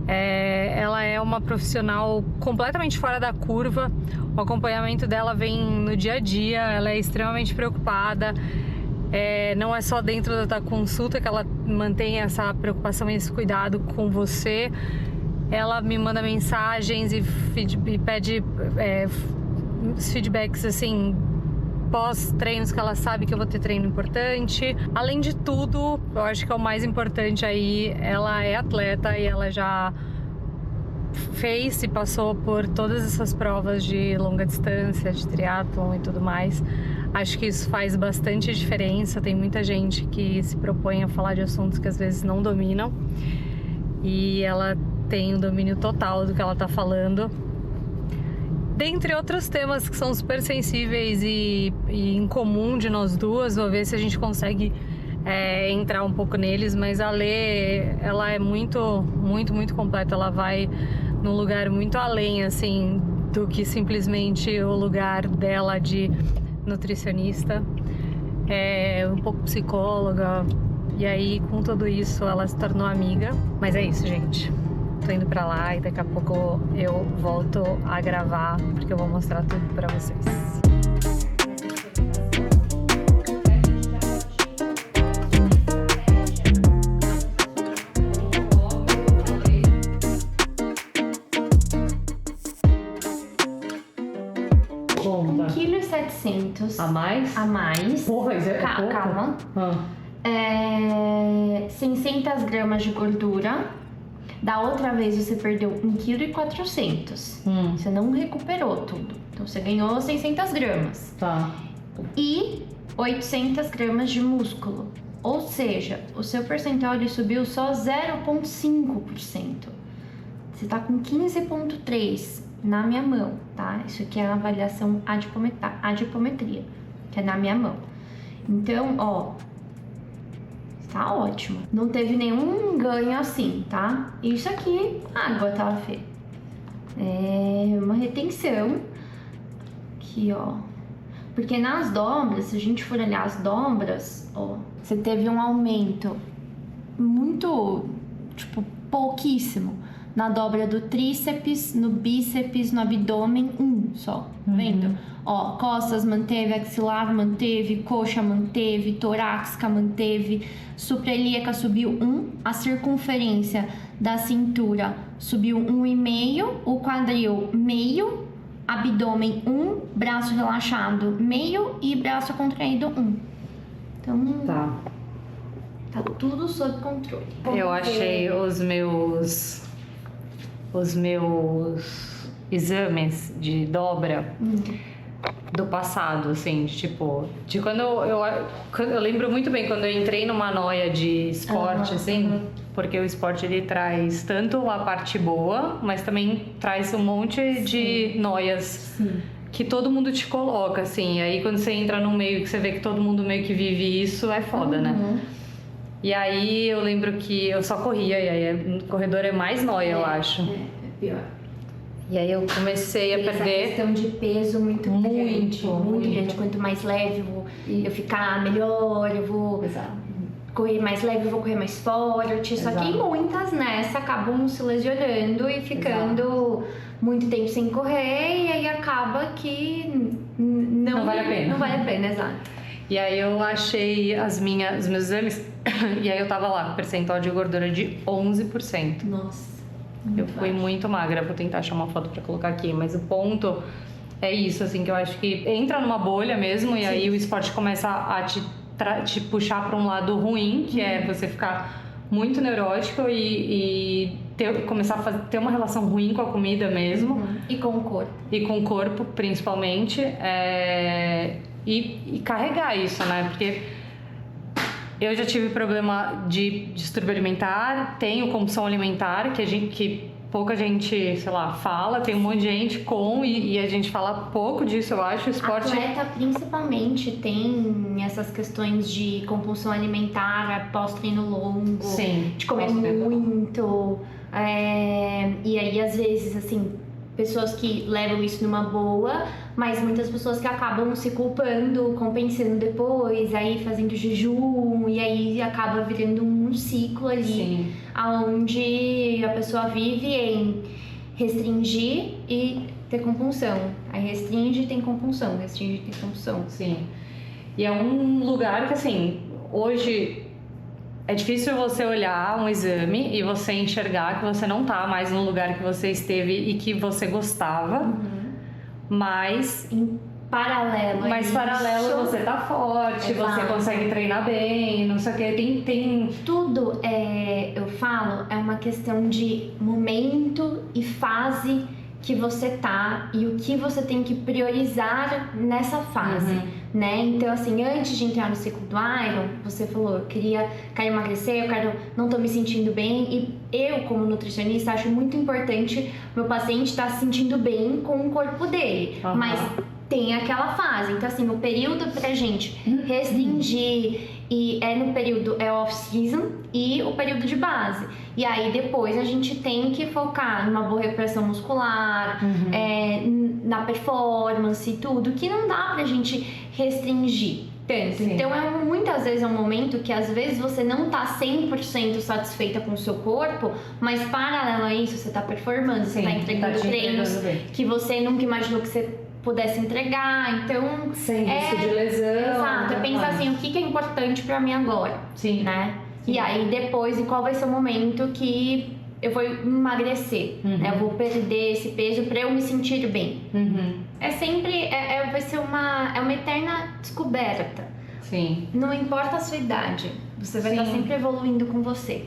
ela é uma profissional completamente fora da curva. O acompanhamento dela vem no dia a dia, ela é extremamente preocupada. Não é só dentro da consulta que ela mantém essa preocupação e esse cuidado com você. Ela me manda mensagens e pede feedbacks assim, pós-treinos, que ela sabe que eu vou ter treino importante. Além de tudo, eu acho que é o mais importante aí, ela é atleta e ela já fez e passou por todas essas provas de longa distância, de triatlon e tudo mais. Acho que isso faz bastante diferença. Tem muita gente que se propõe a falar de assuntos que às vezes não dominam e ela tem o domínio total do que ela tá falando. Dentre outros temas que são super sensíveis e em comum de nós duas, vou ver se a gente consegue entrar um pouco neles, mas a Lê, ela é muito, muito, muito completa. Ela vai num lugar muito além, assim, do que simplesmente o lugar dela de nutricionista. Um pouco psicóloga, e aí com tudo isso ela se tornou amiga. Mas é isso, gente. Tô indo pra lá e daqui a pouco eu volto a gravar, porque eu vou mostrar tudo pra vocês. Conta. 1,7 kg. A mais? A mais. Porra, isso é pouco. Calma. 600 gramas de gordura. Da outra vez você perdeu 1,4 kg. Você não recuperou tudo. Então você ganhou 600 gramas. Tá. E 800 gramas de músculo. Ou seja, o seu percentual ele subiu só 0,5%. Você tá com 15,3% na minha mão, tá? Isso aqui é a avaliação adipometria, que é na minha mão. Então, ó, tá ótimo. Não teve nenhum ganho assim, tá? Isso aqui, água, tá, Fê? É uma retenção. Aqui, ó. Porque nas dobras, se a gente for olhar as dobras, ó, você teve um aumento muito, tipo, pouquíssimo. Na dobra do tríceps, no bíceps, no abdômen, só, vendo? Ó, costas manteve, axilar manteve, coxa manteve, torácica manteve, suprailíaca subiu 1, a circunferência da cintura subiu 1,5, o quadril meio, abdômen 1, braço relaxado meio e braço contraído 1. Então, tá tudo sob controle. Eu achei os meus exames de dobra do passado, assim, de quando eu lembro muito bem quando eu entrei numa noia de esporte, assim, porque o esporte ele traz tanto a parte boa, mas também traz um monte de noias que todo mundo te coloca, assim, e aí quando você entra num meio que você vê que todo mundo meio que vive isso, é foda, né? E aí eu lembro que eu só corria, e aí no corredor é mais noia, eu acho. É pior. E aí eu comecei a perder... Essa questão de peso muito grande. Quanto mais leve eu ficar, melhor, eu vou correr mais leve, eu vou correr mais forte. Só que muitas nessa acabam se lesionando e ficando muito tempo sem correr, e aí acaba que não vale a pena. Não vale a pena, exato. E aí eu achei os meus exames, e aí eu tava lá, percentual de gordura de 11%. Nossa. Eu fui muito magra, vou tentar achar uma foto pra colocar aqui, mas o ponto é isso, assim, que eu acho que entra numa bolha mesmo, e aí o esporte começa a te puxar pra um lado ruim, que é você ficar muito neurótico e começar a ter uma relação ruim com a comida mesmo. E com o corpo. E com o corpo, principalmente. E carregar isso, né? Porque eu já tive problema de distúrbio alimentar, tenho compulsão alimentar, que pouca gente, sei lá, fala, tem um monte de gente com, e a gente fala pouco disso, eu acho. O esporte... Atleta principalmente tem essas questões de compulsão alimentar após treino longo, de comer muito. E aí, às vezes, assim, pessoas que levam isso numa boa, mas muitas pessoas que acabam se culpando, compensando depois, aí fazendo jejum, e aí acaba virando um ciclo ali, onde a pessoa vive em restringir e ter compulsão. Aí restringe e tem compulsão, restringe e tem compulsão. Sim. E é um lugar que, assim, hoje é difícil você olhar um exame e você enxergar que você não tá mais no lugar que você esteve e que você gostava, mas em paralelo você tá forte, você consegue treinar bem, não sei o que, tem... Tudo, eu falo, é uma questão de momento e fase que você tá e o que você tem que priorizar nessa fase, né? Então, assim, antes de entrar no ciclo do Iron, você falou, eu quero emagrecer, não tô me sentindo bem, e eu, como nutricionista, acho muito importante meu paciente estar se sentindo bem com o corpo dele, mas tem aquela fase. Então, assim, o período pra gente restringir e no período off-season e o período de base. E aí depois a gente tem que focar numa boa recuperação muscular, na performance e tudo, que não dá pra gente restringir tanto. Então muitas vezes é um momento que às vezes você não tá 100% satisfeita com o seu corpo, mas paralelo a isso você tá performando, você tá entregando treinos que você nunca imaginou que você pudesse entregar, então... Sem risco de lesão. Exato, pensar assim, o que é importante pra mim agora, né? E aí depois, e qual vai ser o momento que eu vou emagrecer, né? Eu vou perder esse peso pra eu me sentir bem. É sempre, vai ser uma eterna descoberta. Não importa a sua idade, você vai estar sempre evoluindo com você.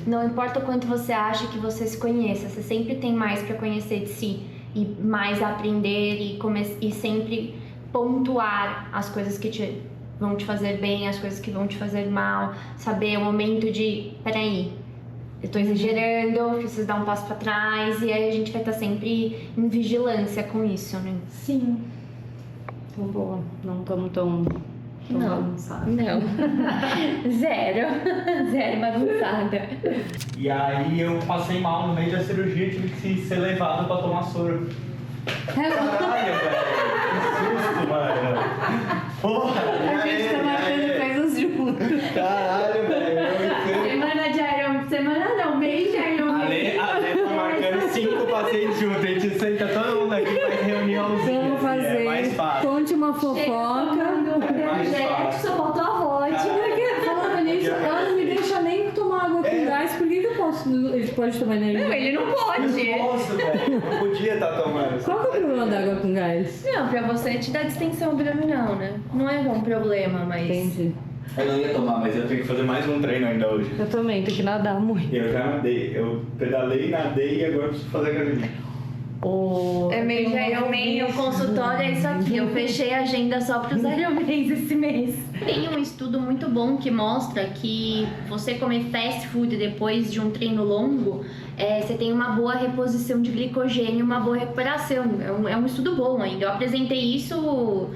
Não importa o quanto você acha que você se conheça, você sempre tem mais pra conhecer de si. E mais aprender e sempre pontuar as coisas que vão te fazer bem, as coisas que vão te fazer mal. Saber o momento de, peraí, eu tô exagerando, preciso dar um passo pra trás. E aí a gente vai estar sempre em vigilância com isso, né? Sim. Então, boa, não estamos tão bagunçada. Não. Zero bagunçada. E aí eu passei mal no meio da cirurgia, tive que ser levado pra tomar soro. Caralho, velho. Que susto, mano. Porra, A gente tá marcando coisas juntos. Caralho, velho. Semana de Iron, semana não, mês de Iron. Ale tá marcando 5 pacientes juntos, a gente senta todo mundo aqui, faz reuniãozinha. Vamos fazer. É mais fácil. Conte uma fofoca. Só faltou a vodka. Falando nisso, ela não me deixa nem tomar água com gás. Por que eu posso? Ele pode tomar energia? Não, ele não pode. Eu posso, velho. Eu podia estar tomando. Qual que é o problema da água com gás? Não, pra você te dá distensão abdominal, né? Não é um problema, mas... Entendi. Eu não ia tomar, mas eu tenho que fazer mais um treino ainda hoje. Eu também, tenho que nadar muito. Eu já nadei. Eu pedalei, nadei e agora preciso fazer academia. É meio Ironman, o consultório é isso aqui. Eu fechei a agenda só para os Ironmans esse mês. Tem um estudo muito bom que mostra que você comer fast food depois de um treino longo, você tem uma boa reposição de glicogênio, uma boa recuperação. É um estudo bom ainda. Eu apresentei isso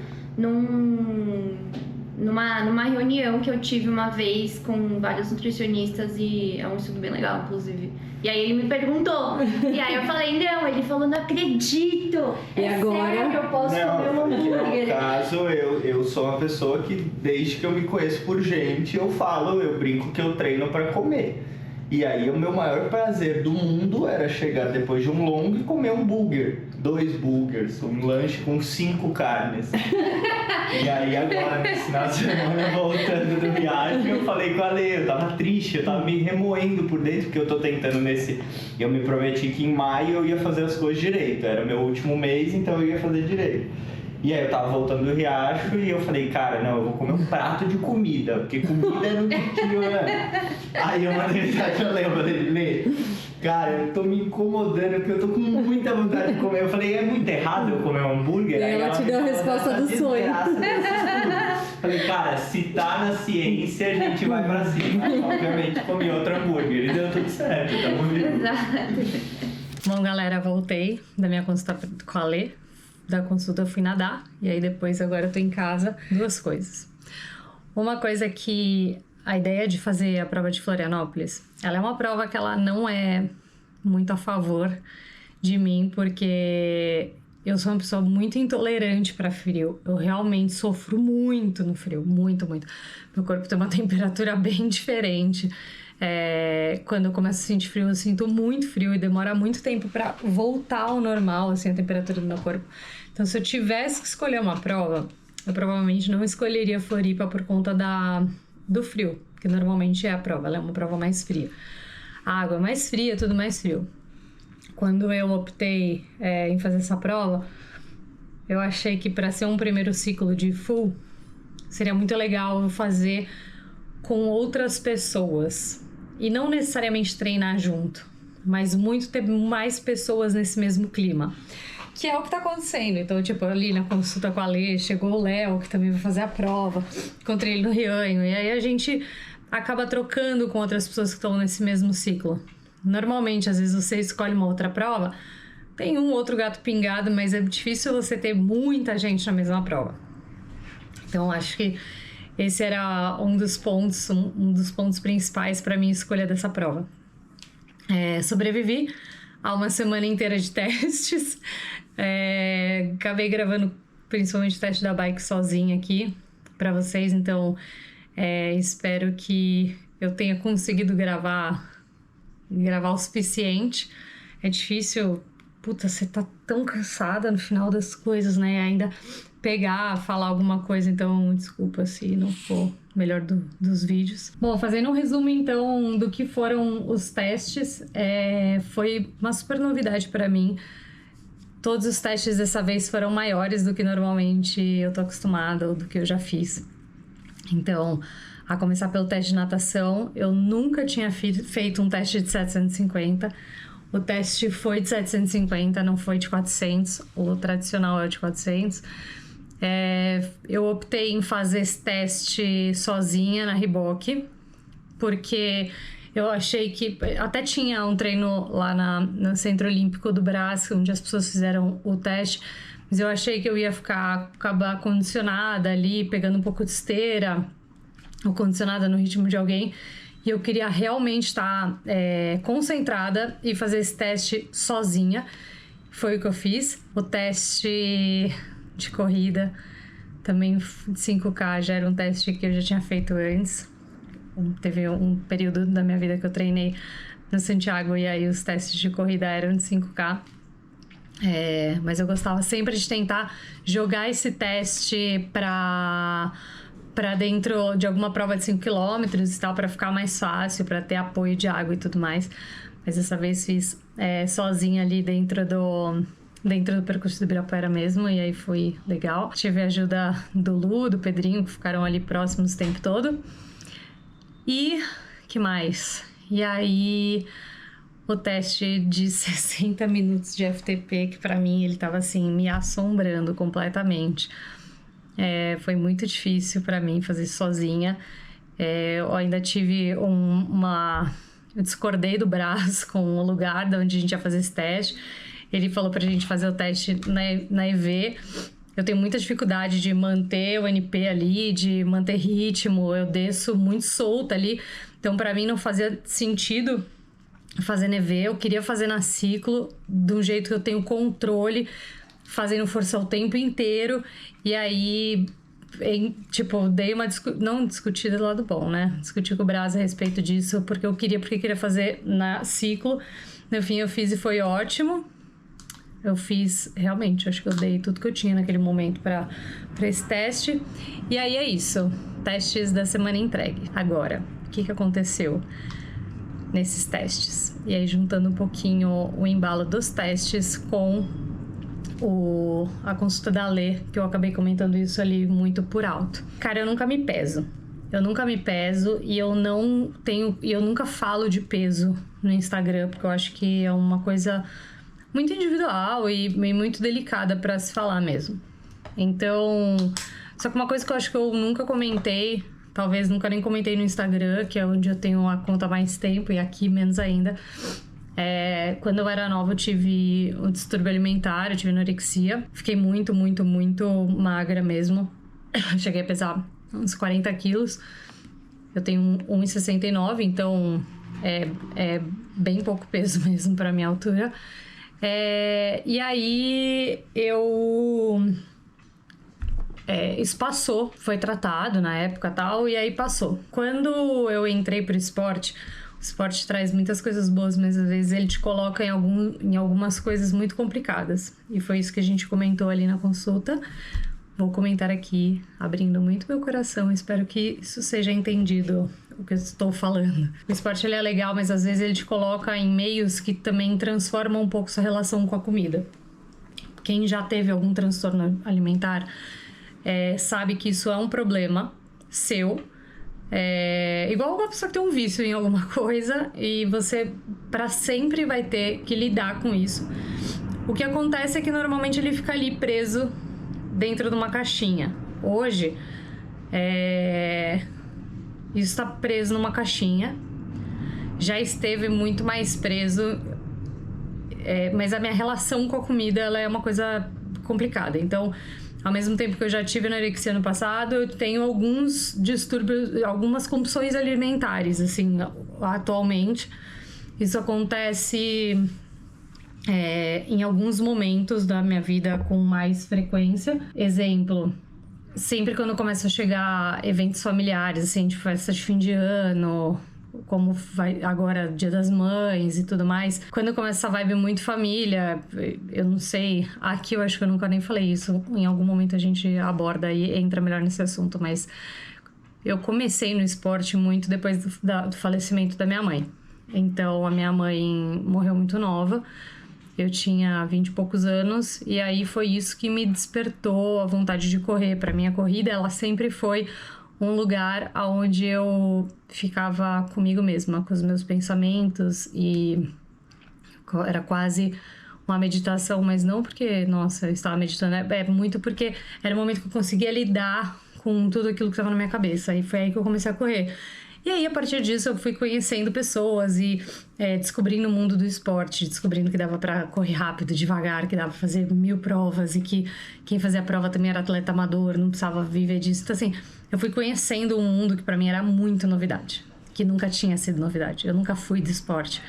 numa reunião que eu tive uma vez com vários nutricionistas e é um estudo bem legal, inclusive. E aí ele me perguntou, e aí eu falei, não, ele falou, não acredito, E agora? sério que eu posso comer um hambúrguer. No caso, eu sou uma pessoa que desde que eu me conheço por gente, eu brinco que eu treino pra comer. E aí o meu maior prazer do mundo era chegar depois de um longo e comer um burger, 2 burgers, um lanche com 5 carnes. E aí agora, nesse final de semana, voltando do viagem, eu falei com a Ale, eu tava triste, eu tava me remoendo por dentro, porque eu tô tentando eu me prometi que em maio eu ia fazer as coisas direito, era meu último mês, então eu ia fazer direito. E aí eu tava voltando do Riacho e eu falei, cara, não, eu vou comer um prato de comida, porque comida é no que né? Aí eu mandei mensagem pra Lê, eu falei, Lê, cara, eu tô me incomodando porque eu tô com muita vontade de comer. Eu falei, é muito errado eu comer um hambúrguer? E ela te deu a resposta do sonho. Falei, cara, se tá na ciência, a gente vai pra cima. Aí, obviamente, comi outro hambúrguer e deu tudo certo, tamo vendo. Exato. Bom, galera, voltei da minha consulta com a Lê. Da consulta eu fui nadar, e aí depois agora eu tô em casa. 2 coisas. Uma coisa que a ideia de fazer a prova de Florianópolis, ela é uma prova que ela não é muito a favor de mim, porque eu sou uma pessoa muito intolerante para frio. Eu realmente sofro muito no frio, muito, muito. Meu corpo tem uma temperatura bem diferente. Quando eu começo a sentir frio, eu sinto muito frio e demora muito tempo para voltar ao normal, assim, a temperatura do meu corpo. Então, se eu tivesse que escolher uma prova, eu provavelmente não escolheria Floripa por conta do frio, que normalmente é a prova, ela é uma prova mais fria. A água é mais fria, tudo mais frio. Quando eu optei em fazer essa prova, eu achei que para ser um primeiro ciclo de full, seria muito legal fazer com outras pessoas. E não necessariamente treinar junto, mas ter mais pessoas nesse mesmo clima. Que é o que tá acontecendo. Então, tipo, ali na consulta com a Lê, chegou o Léo, que também vai fazer a prova. Encontrei ele no Rianho. E aí a gente acaba trocando com outras pessoas que estão nesse mesmo ciclo. Normalmente, às vezes você escolhe uma outra prova, tem um outro gato pingado, mas é difícil você ter muita gente na mesma prova. Então, acho que esse era um dos pontos principais para minha escolha dessa prova. Sobrevivi a uma semana inteira de testes. Acabei gravando principalmente o teste da bike sozinha aqui para vocês. Então, espero que eu tenha conseguido gravar o suficiente. É difícil, você tá tão cansada no final das coisas, né? Ainda falar alguma coisa, então desculpa se não for melhor dos vídeos. Bom, fazendo um resumo então do que foram os testes, foi uma super novidade para mim. Todos os testes dessa vez foram maiores do que normalmente eu tô acostumada ou do que eu já fiz. Então, a começar pelo teste de natação, eu nunca tinha feito um teste de 750. O teste foi de 750, não foi de 400. O tradicional é o de 400. Eu optei em fazer esse teste sozinha na Reebok, porque eu achei que... Até tinha um treino lá no Centro Olímpico do Brás, onde as pessoas fizeram o teste, mas eu achei que eu ia acabar condicionada ali, pegando um pouco de esteira, ou condicionada no ritmo de alguém, e eu queria realmente estar concentrada e fazer esse teste sozinha. Foi o que eu fiz. O teste de corrida, também de 5K, já era um teste que eu já tinha feito antes. Teve um período da minha vida que eu treinei no Santiago e aí os testes de corrida eram de 5K. Mas eu gostava sempre de tentar jogar esse teste para dentro de alguma prova de 5 km e tal, para ficar mais fácil, para ter apoio de água e tudo mais. Mas dessa vez fiz sozinha ali dentro do percurso do Ibirapuera mesmo, e aí foi legal. Tive a ajuda do Lu, do Pedrinho, que ficaram ali próximos o tempo todo. E que mais? E aí o teste de 60 minutos de FTP, que pra mim ele tava assim, me assombrando completamente. Foi muito difícil pra mim fazer sozinha. Eu ainda tive eu discordei do Brás com o lugar onde a gente ia fazer esse teste. Ele falou pra gente fazer o teste na EV. Eu tenho muita dificuldade de manter o NP ali, de manter ritmo. Eu desço muito solta ali. Então, pra mim, não fazia sentido fazer na EV. Eu queria fazer na ciclo, de um jeito que eu tenho controle, fazendo força o tempo inteiro. E aí, dei uma não discutida do lado bom, né? Discuti com o Brás a respeito disso, porque queria fazer na ciclo. No fim, eu fiz e foi ótimo. Eu fiz, realmente, acho que eu dei tudo que eu tinha naquele momento para esse teste. E aí é isso, testes da semana entregue. Agora, o que aconteceu nesses testes? E aí, juntando um pouquinho o embalo dos testes com a consulta da Lê, que eu acabei comentando isso ali muito por alto. Cara, eu nunca me peso e eu nunca falo de peso no Instagram, porque eu acho que é uma coisa muito individual e muito delicada para se falar mesmo. Então, só que uma coisa que eu acho que eu nunca comentei, talvez nunca nem comentei no Instagram, que é onde eu tenho a conta há mais tempo, e aqui menos ainda, quando eu era nova eu tive um distúrbio alimentar, eu tive anorexia, fiquei muito, muito, muito magra mesmo, cheguei a pesar uns 40 quilos, eu tenho 1,69, então é bem pouco peso mesmo para minha altura. E aí isso passou, foi tratado na época e tal, e aí passou. Quando eu entrei pro esporte, o esporte traz muitas coisas boas, mas às vezes ele te coloca em algumas coisas muito complicadas. E foi isso que a gente comentou ali na consulta. Vou comentar aqui, abrindo muito meu coração, espero que isso seja entendido, o que eu estou falando. O esporte ele é legal, mas às vezes ele te coloca em meios que também transformam um pouco sua relação com a comida. Quem já teve algum transtorno alimentar sabe que isso é um problema seu. Igual uma pessoa que tem um vício em alguma coisa e você para sempre vai ter que lidar com isso. O que acontece é que normalmente ele fica ali preso dentro de uma caixinha. Hoje, isso está preso numa caixinha. Já esteve muito mais preso, mas a minha relação com a comida ela é uma coisa complicada. Então, ao mesmo tempo que eu já tive anorexia no passado, eu tenho alguns distúrbios, algumas compulsões alimentares, assim, atualmente. Isso acontece em alguns momentos da minha vida com mais frequência. Exemplo, sempre quando começa a chegar eventos familiares, assim, tipo festa de fim de ano, como vai agora Dia das Mães e tudo mais. Quando começa essa vibe muito família, eu não sei, aqui eu acho que eu nunca nem falei isso, em algum momento a gente aborda e entra melhor nesse assunto, mas eu comecei no esporte muito depois do falecimento da minha mãe. Então, a minha mãe morreu muito nova, eu tinha 20 e poucos anos, e aí foi isso que me despertou a vontade de correr. Para mim, a corrida, ela sempre foi um lugar onde eu ficava comigo mesma, com os meus pensamentos, e era quase uma meditação, mas não porque, nossa, eu estava meditando, muito porque era o momento que eu conseguia lidar com tudo aquilo que estava na minha cabeça, e foi aí que eu comecei a correr. E aí, a partir disso, eu fui conhecendo pessoas e descobrindo o mundo do esporte, descobrindo que dava para correr rápido, devagar, que dava para fazer 1000 provas e que quem fazia a prova também era atleta amador, não precisava viver disso. Então, assim, eu fui conhecendo um mundo que para mim era muito novidade, que nunca tinha sido novidade. Eu nunca fui de esporte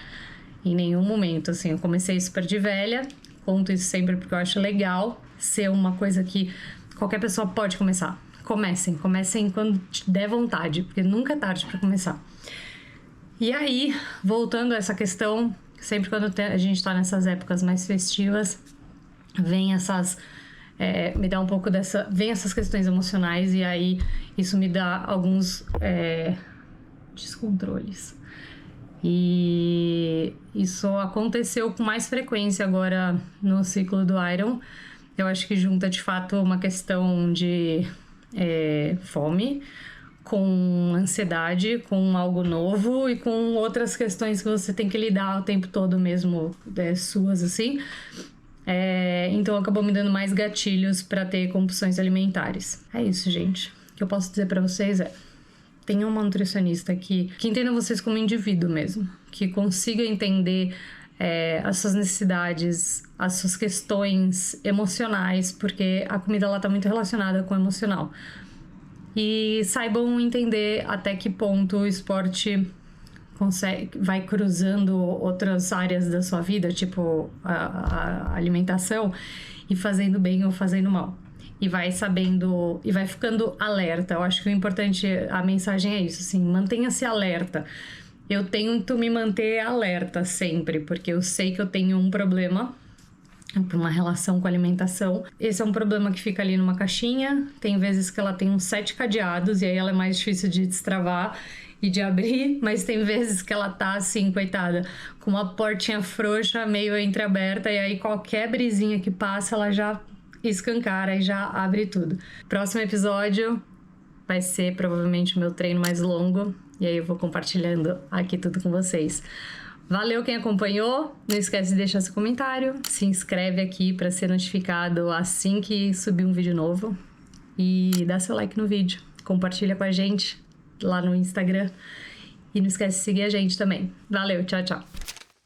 em nenhum momento, assim. Eu comecei super de velha, conto isso sempre porque eu acho legal ser uma coisa que qualquer pessoa pode começar. Comecem quando te der vontade, porque nunca é tarde para começar. E aí, voltando a essa questão, sempre quando a gente tá nessas épocas mais festivas, vem me dá um pouco vem essas questões emocionais, e aí isso me dá alguns descontroles. E isso aconteceu com mais frequência agora no ciclo do Iron. Eu acho que junta de fato uma questão de fome com ansiedade, com algo novo e com outras questões que você tem que lidar o tempo todo mesmo, suas assim. Então acabou me dando mais gatilhos para ter compulsões alimentares. É isso, gente. O que eu posso dizer para vocês tenham uma nutricionista que entenda vocês como indivíduo mesmo, que consiga entender as suas necessidades, as suas questões emocionais, porque a comida ela tá muito relacionada com o emocional. E saibam entender até que ponto o esporte vai cruzando outras áreas da sua vida, tipo a alimentação, e fazendo bem ou fazendo mal. E vai sabendo, e vai ficando alerta. Eu acho que o importante, a mensagem é isso, assim, mantenha-se alerta. Eu tento me manter alerta sempre, porque eu sei que eu tenho um problema, uma relação com a alimentação. Esse é um problema que fica ali numa caixinha, tem vezes que ela tem uns 7 cadeados, e aí ela é mais difícil de destravar e de abrir, mas tem vezes que ela tá assim, coitada, com uma portinha frouxa, meio entreaberta, e aí qualquer brisinha que passa, ela já escancara e já abre tudo. Próximo episódio vai ser provavelmente o meu treino mais longo, e aí eu vou compartilhando aqui tudo com vocês. Valeu quem acompanhou, não esquece de deixar seu comentário, se inscreve aqui para ser notificado assim que subir um vídeo novo e dá seu like no vídeo, compartilha com a gente lá no Instagram e não esquece de seguir a gente também. Valeu, tchau, tchau!